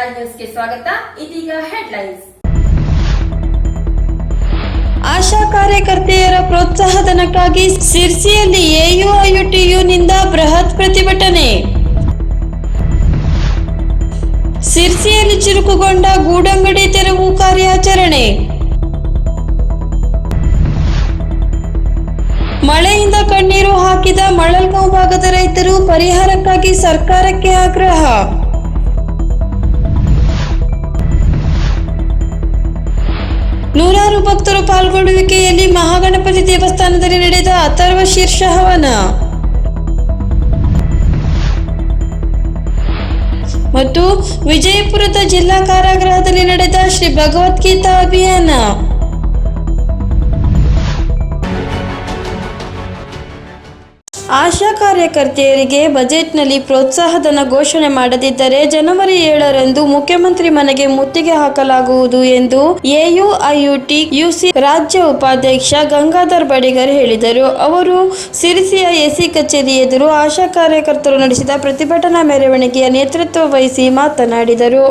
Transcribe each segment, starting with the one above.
ರಾಜ್ ನ್ಯೂಸ್ಗೆ ಸ್ವಾಗತ. ಇದೀಗ ಹೆಡ್ಲೈನ್ಸ್. ಆಶಾ ಕಾರ್ಯಕರ್ತೆಯರ ಪ್ರೋತ್ಸಾಹಧನಕ್ಕಾಗಿ ಸಿರ್ಸಿಯಲ್ಲಿ ಎಯುಐಟಿಯುನಿಂದ ಬೃಹತ್ ಪ್ರತಿಭಟನೆ. ಸಿರ್ಸಿಯಲ್ಲಿ ಚುರುಕುಗೊಂಡ ಗೂಡಂಗಡಿ ತೆರವು ಕಾರ್ಯಾಚರಣೆ. ಮಳೆಯಿಂದ ಕಣ್ಣೀರು ಹಾಕಿದ ಮಳಲ್ಗಾಂವ್ ಭಾಗದ ರೈತರು ಪರಿಹಾರಕ್ಕಾಗಿ ಸರ್ಕಾರಕ್ಕೆ ಆಗ್ರಹ. ನೂರಾರು ಭಕ್ತರು ಪಾಲ್ಗೊಳ್ಳುವಿಕೆಯಲ್ಲಿ ಮಹಾಗಣಪತಿ ದೇವಸ್ಥಾನದಲ್ಲಿ ನಡೆದ ಅಥರ್ವ ಶೀರ್ಷ ಹವನ ಮತ್ತು ವಿಜಯಪುರದ ಜಿಲ್ಲಾ ಕಾರಾಗೃಹದಲ್ಲಿ ನಡೆದ ಶ್ರೀ ಭಗವದ್ಗೀತಾ ಅಭಿಯಾನ. ಆಶಾ ಕಾರ್ಯಕರ್ತೆಯರಿಗೆ ಬಜೆಟ್ನಲ್ಲಿ ಪ್ರೋತ್ಸಾಹಧನ ಘೋಷಣೆ ಮಾಡದಿದ್ದರೆ ಜನವರಿ 7ರಂದು ಮುಖ್ಯಮಂತ್ರಿ ಮನೆಗೆ ಮುತ್ತಿಗೆ ಹಾಕಲಾಗುವುದು ಎಂದು ಎಯುಐಟಿಯುಸಿ ರಾಜ್ಯ ಉಪಾಧ್ಯಕ್ಷ ಗಂಗಾಧರ್ ಬಡಿಗರ್ ಹೇಳಿದರು. ಅವರು ಸಿರಿಸಿಯ ಎಸಿ ಕಚೇರಿ ಎದುರು ಆಶಾ ಕಾರ್ಯಕರ್ತರು ನಡೆಸಿದ ಪ್ರತಿಭಟನಾ ಮೆರವಣಿಗೆಯ ನೇತೃತ್ವ ವಹಿಸಿ ಮಾತನಾಡಿದರು.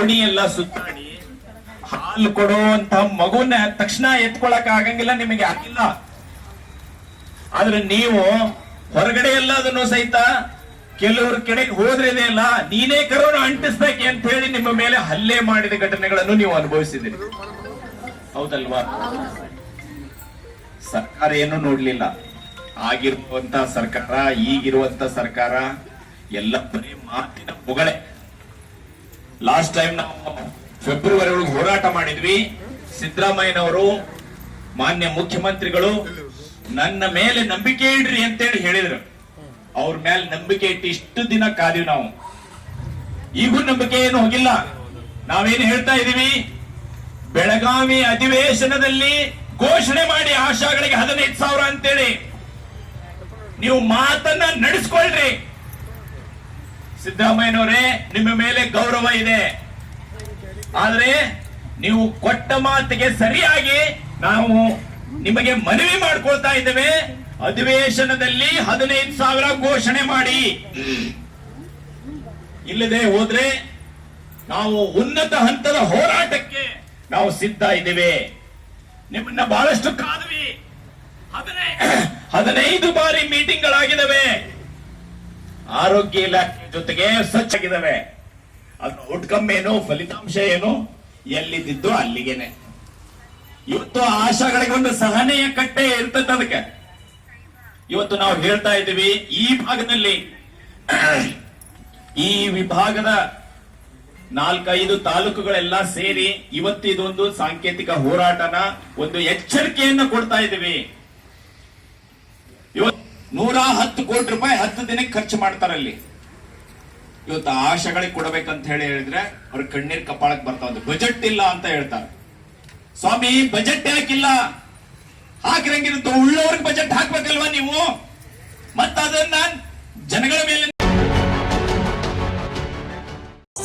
ಓಣಿ ಎಲ್ಲ ಸುತ್ತಾಡಿ ಹಾಲು ಕೊಡುವಂತ ಮಗುನ ತಕ್ಷಣ ಎತ್ಕೊಳಕ್ ಆಗಂಗಿಲ್ಲ, ನಿಮಗೆ ಆಗಿಲ್ಲ. ಆದ್ರೆ ನೀವು ಹೊರಗಡೆ ಎಲ್ಲದನ್ನು ಸಹಿತ ಕೆಲವರು ಕಡೆಗೆ ಹೋದ್ರೇನೆ ಇಲ್ಲ, ನೀನೇ ಕರೋನಾ ಅಂಟಿಸ್ಬೇಕೆ ಅಂತ ಹೇಳಿ ನಿಮ್ಮ ಮೇಲೆ ಹಲ್ಲೆ ಮಾಡಿದ ಘಟನೆಗಳನ್ನು ನೀವು ಅನುಭವಿಸಿದಿರಿ, ಹೌದಲ್ವಾ? ಸರ್ಕಾರ ಏನು ನೋಡ್ಲಿಲ್ಲ. ಆಗಿರುವಂತ ಸರ್ಕಾರ, ಈಗಿರುವಂತ ಸರ್ಕಾರ ಎಲ್ಲ ಬರೀ ಮಾತಿನ ಪುಗಳೆ. ಲಾಸ್ಟ್ ಟೈಮ್ ನಾವು ಫೆಬ್ರವರಿ ಒಳಗೆ ಹೋರಾಟ ಮಾಡಿದ್ವಿ. ಸಿದ್ದರಾಮಯ್ಯನವರು, ಮಾನ್ಯ ಮುಖ್ಯಮಂತ್ರಿಗಳು ನನ್ನ ಮೇಲೆ ನಂಬಿಕೆ ಇಡ್ರಿ ಅಂತೇಳಿ ಹೇಳಿದ್ರು. ಅವ್ರ ಮೇಲೆ ನಂಬಿಕೆ ಇಟ್ಟು ಇಷ್ಟು ದಿನ ಕಾದಿವಿ ನಾವು. ಈಗೂ ನಂಬಿಕೆ ಏನು ಹೋಗಿಲ್ಲ. ನಾವೇನು ಹೇಳ್ತಾ ಇದೀವಿ, ಬೆಳಗಾವಿ ಅಧಿವೇಶನದಲ್ಲಿ ಘೋಷಣೆ ಮಾಡಿ ಆಶಾಗಳಿಗೆ 15,000 ಅಂತೇಳಿ ನೀವು ಮಾತನ್ನ ನಡೆಸ್ಕೊಳ್ರಿ. ಸಿದ್ದರಾಮಯ್ಯನವರೇ, ನಿಮ್ಮ ಮೇಲೆ ಗೌರವ ಇದೆ, ಆದ್ರೆ ನೀವು ಕೊಟ್ಟ ಮಾತಿಗೆ ಸರಿಯಾಗಿ ನಾವು ನಿಮಗೆ ಮನವಿ ಮಾಡ್ಕೊಳ್ತಾ ಇದ್ದೇವೆ. ಅಧಿವೇಶನದಲ್ಲಿ 15,000 ಘೋಷಣೆ ಮಾಡಿ. ಇಲ್ಲದೆ ಹೋದ್ರೆ ನಾವು ಉನ್ನತ ಹಂತದ ಹೋರಾಟಕ್ಕೆ ನಾವು ಸಿದ್ಧ ಇದ್ದೇವೆ. ನಿಮ್ಮನ್ನ ಬಹಳಷ್ಟು ಕಾದ್ವಿ. 15 ಬಾರಿ ಮೀಟಿಂಗ್ಗಳಾಗಿದ್ದಾವೆ. ಆರೋಗ್ಯ ಇಲಾಖೆ ಜೊತೆಗೆ ಸ್ವಚ್ಛಾಗಿದ್ದಾವೆ. ಅದ್ರ ಔಟ್ಕಮ್ ಏನು, ಫಲಿತಾಂಶ ಏನು, ಎಲ್ಲಿದ್ದು ಅಲ್ಲಿಗೆನೆ. ಇವತ್ತು ಆಶಾಗಳಿಗೆ ಒಂದು ಸಹನೆಯ ಕಟ್ಟೆ ಇರ್ತದೆ. ಅದಕ್ಕೆ ಇವತ್ತು ನಾವು ಹೇಳ್ತಾ ಇದ್ದೀವಿ, ಈ ಭಾಗದಲ್ಲಿ ಈ ವಿಭಾಗದ 4-5 ತಾಲೂಕುಗಳೆಲ್ಲ ಸೇರಿ ಇವತ್ತು ಇದೊಂದು ಸಾಂಕೇತಿಕ ಹೋರಾಟನ, ಒಂದು ಎಚ್ಚರಿಕೆಯನ್ನು ಕೊಡ್ತಾ ಇದ್ದೀವಿ. ಇವತ್ತು 110 ಕೋಟಿ ರೂಪಾಯಿ 10 ದಿನಕ್ಕೆ ಖರ್ಚು ಮಾಡ್ತಾರಲ್ಲಿ. ಇವತ್ತು ಆಶಾಗಳಿಗೆ ಕೊಡಬೇಕಂತ ಹೇಳಿದ್ರೆ ಅವ್ರ ಕಣ್ಣೀರ್ ಕಪಾಳಕ್ಕೆ ಬರ್ತಾವ. ಬಜೆಟ್ ಇಲ್ಲ ಅಂತ ಹೇಳ್ತಾರೆ. ಸ್ವಾಮಿ, ಬಜೆಟ್ ಯಾಕಿಲ್ಲ? ಹಾಕಿರಂಗಿರುತ್ತೆ, ಉಳ್ಳವ್ರಿಗೆ ಬಜೆಟ್ ಹಾಕ್ಬೇಕಲ್ವಾ ನೀವು? ಮತ್ತ ಅದನ್ನ ಜನಗಳ ಮೇಲೆ.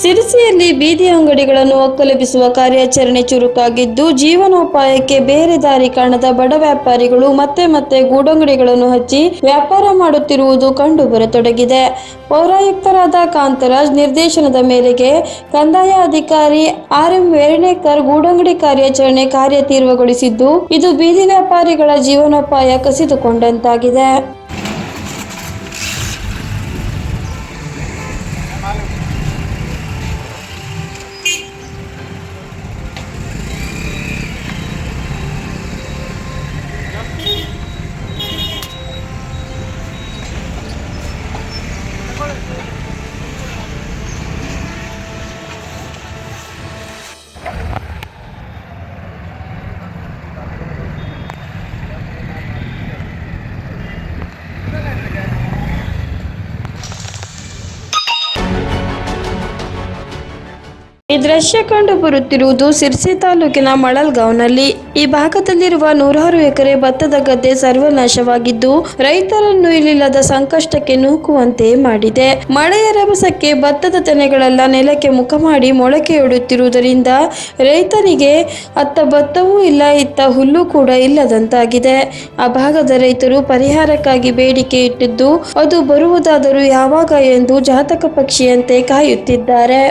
ಸಿರಿಸಿಯಲ್ಲಿ ಬೀದಿ ಅಂಗಡಿಗಳನ್ನು ಒಕ್ಕಲೆಬ್ಬಿಸುವ ಕಾರ್ಯಾಚರಣೆ ಚುರುಕಾಗಿದ್ದು, ಜೀವನೋಪಾಯಕ್ಕೆ ಬೇರೆ ದಾರಿ ಕಾಣದ ಬಡ ವ್ಯಾಪಾರಿಗಳು ಮತ್ತೆ ಗೂಡಂಗಡಿಗಳನ್ನು ಹಚ್ಚಿ ವ್ಯಾಪಾರ ಮಾಡುತ್ತಿರುವುದು ಕಂಡು ಬರತೊಡಗಿದೆ. ಪೌರಾಯುಕ್ತರಾದ ಕಾಂತರಾಜ್ ನಿರ್ದೇಶನದ ಮೇರೆಗೆ ಕಂದಾಯ ಅಧಿಕಾರಿ RM ವೇರ್ಣೇಕರ್ ಗೂಡಂಗಡಿ ಕಾರ್ಯಾಚರಣೆ ಕಾರ್ಯತೀವ್ರಗೊಳಿಸಿದ್ದು, ಇದು ಬೀದಿ ವ್ಯಾಪಾರಿಗಳ ಜೀವನೋಪಾಯ ಕಸಿದುಕೊಂಡಂತಾಗಿದೆ. ಈ ದೃಶ್ಯ ಕಂಡು ಬರುತ್ತಿರುವುದು ಸಿರ್ಸಿ ತಾಲೂಕಿನ ಮಳಲ್ಗಾಂವ್ನಲ್ಲಿ. ಈ ಭಾಗದಲ್ಲಿರುವ 100 ಎಕರೆ ಭತ್ತದ ಗದ್ದೆ ಸರ್ವನಾಶವಾಗಿದ್ದು ರೈತರನ್ನು ಇಲ್ಲಿಲ್ಲದ ಸಂಕಷ್ಟಕ್ಕೆ ನೂಕುವಂತೆ ಮಾಡಿದೆ. ಮಳೆಯ ರಭಸಕ್ಕೆ ಭತ್ತದ ತೆನೆಗಳೆಲ್ಲ ನೆಲಕ್ಕೆ ಮುಖ ಮಾಡಿ ಮೊಳಕೆಯೊಡುತ್ತಿರುವುದರಿಂದ ರೈತನಿಗೆ ಅತ್ತ ಭತ್ತವೂ ಇಲ್ಲ, ಇತ್ತ ಹುಲ್ಲು ಕೂಡ ಇಲ್ಲದಂತಾಗಿದೆ. ಆ ಭಾಗದ ರೈತರು ಪರಿಹಾರಕ್ಕಾಗಿ ಬೇಡಿಕೆ ಇಟ್ಟಿದ್ದು ಅದು ಬರುವುದಾದರೂ ಯಾವಾಗ ಎಂದು ಜಾತಕ ಪಕ್ಷಿಯಂತೆ ಕಾಯುತ್ತಿದ್ದಾರೆ.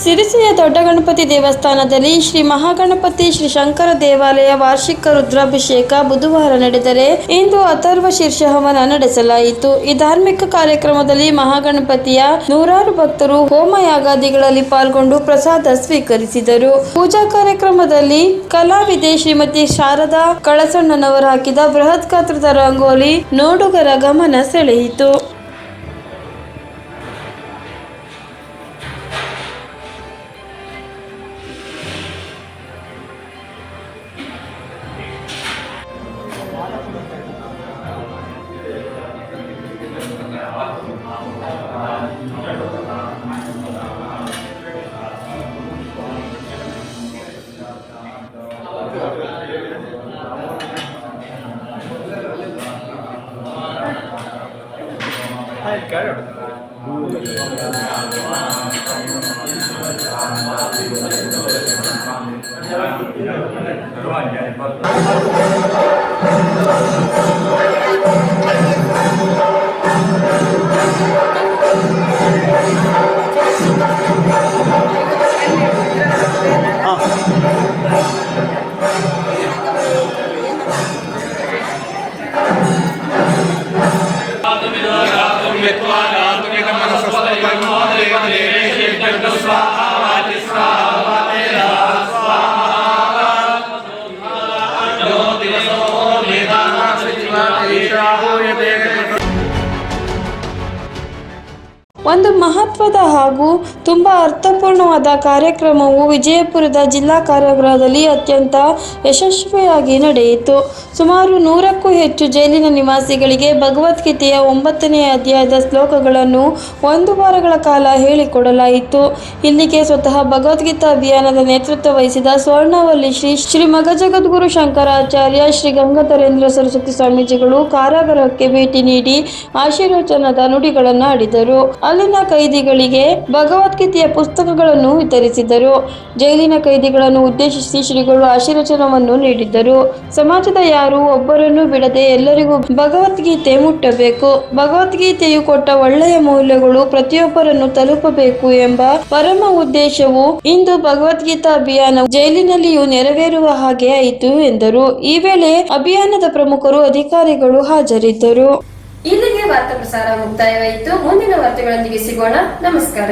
ಸಿರಿಸಿಯ ದೊಡ್ಡ ಗಣಪತಿ ದೇವಸ್ಥಾನದಲ್ಲಿ ಶ್ರೀ ಮಹಾಗಣಪತಿ ಶ್ರೀ ಶಂಕರ ದೇವಾಲಯ ವಾರ್ಷಿಕ ರುದ್ರಾಭಿಷೇಕ ಬುಧವಾರ ನಡೆದರೆ ಇಂದು ಅಥರ್ವ ಶೀರ್ಷ ಹವನ ನಡೆಸಲಾಯಿತು. ಈ ಧಾರ್ಮಿಕ ಕಾರ್ಯಕ್ರಮದಲ್ಲಿ ಮಹಾಗಣಪತಿಯ 100 ಭಕ್ತರು ಹೋಮಯಾಗಾದಿಗಳಲ್ಲಿ ಪಾಲ್ಗೊಂಡು ಪ್ರಸಾದ ಸ್ವೀಕರಿಸಿದರು. ಪೂಜಾ ಕಾರ್ಯಕ್ರಮದಲ್ಲಿ ಕಲಾವಿದೆ ಶ್ರೀಮತಿ ಶಾರದಾ ಕಳಸಣ್ಣನವರು ಹಾಕಿದ ಬೃಹತ್ ಗಾತ್ರದ ರಂಗೋಲಿ ನೋಡುಗರ ಗಮನ ಸೆಳೆಯಿತು. ಒಂದು ಮಹತ್ವದ ಹಾಗೂ ತುಂಬಾ ಅರ್ಥಪೂರ್ಣವಾದ ಕಾರ್ಯಕ್ರಮವು ವಿಜಯಪುರದ ಜಿಲ್ಲಾ ಕಾರಾಗೃಹದಲ್ಲಿ ಅತ್ಯಂತ ಯಶಸ್ವಿಯಾಗಿ ನಡೆಯಿತು. ಸುಮಾರು 100ಕ್ಕೂ ಹೆಚ್ಚು ಜೈಲಿನ ನಿವಾಸಿಗಳಿಗೆ ಭಗವದ್ಗೀತೆಯ 9ನೇ ಅಧ್ಯಾಯದ ಶ್ಲೋಕಗಳನ್ನು 1 ವಾರಗಳ ಕಾಲ ಹೇಳಿಕೊಡಲಾಯಿತು. ಇಲ್ಲಿಗೆ ಸ್ವತಃ ಭಗವದ್ಗೀತಾ ಅಭಿಯಾನದ ನೇತೃತ್ವ ವಹಿಸಿದ ಸ್ವರ್ಣವಲ್ಲಿ ಶ್ರೀ ಮಗಜಗದ್ಗುರು ಶಂಕರಾಚಾರ್ಯ ಶ್ರೀ ಗಂಗಾಧರೇಂದ್ರ ಸರಸ್ವತಿ ಸ್ವಾಮೀಜಿಗಳು ಕಾರಾಗೃಹಕ್ಕೆ ಭೇಟಿ ನೀಡಿ ಆಶೀರ್ವಚನದ ನುಡಿಗಳನ್ನು ಆಡಿದರು. ಅಲ್ಲಿನ ಕೈದಿಗಳಿಗೆ ಭಗವದ್ಗೀತೆಯ ಪುಸ್ತಕಗಳನ್ನು ವಿತರಿಸಿದರು. ಜೈಲಿನ ಕೈದಿಗಳನ್ನು ಉದ್ದೇಶಿಸಿ ಶ್ರೀಗಳು ಆಶೀರ್ವಚನವನ್ನು ನೀಡಿದ್ದರು. ಸಮಾಜದ ಯಾರು ಒಬ್ಬರನ್ನು ಬಿಡದೆ ಎಲ್ಲರಿಗೂ ಭಗವದ್ಗೀತೆ ಮುಟ್ಟಬೇಕು, ಭಗವದ್ಗೀತೆಯು ಕೊಟ್ಟ ಒಳ್ಳೆಯ ಮೌಲ್ಯಗಳು ಪ್ರತಿಯೊಬ್ಬರನ್ನು ತಲುಪಬೇಕು ಎಂಬ ಪರಮ ಉದ್ದೇಶವು ಇಂದು ಭಗವದ್ಗೀತಾ ಅಭಿಯಾನ ಜೈಲಿನಲ್ಲಿಯೂ ನೆರವೇರುವ ಹಾಗೆ ಆಯಿತು ಎಂದರು. ಈ ವೇಳೆ ಅಭಿಯಾನದ ಪ್ರಮುಖರು, ಅಧಿಕಾರಿಗಳು ಹಾಜರಿದ್ದರು. ಇಲ್ಲಿಗೆ ವಾರ್ತಾ ಪ್ರಸಾರ ಮುಕ್ತಾಯವಾಯಿತು. ಮುಂದಿನ ವಾರ್ತೆಗಳೊಂದಿಗೆ ಸಿಗೋಣ. ನಮಸ್ಕಾರ.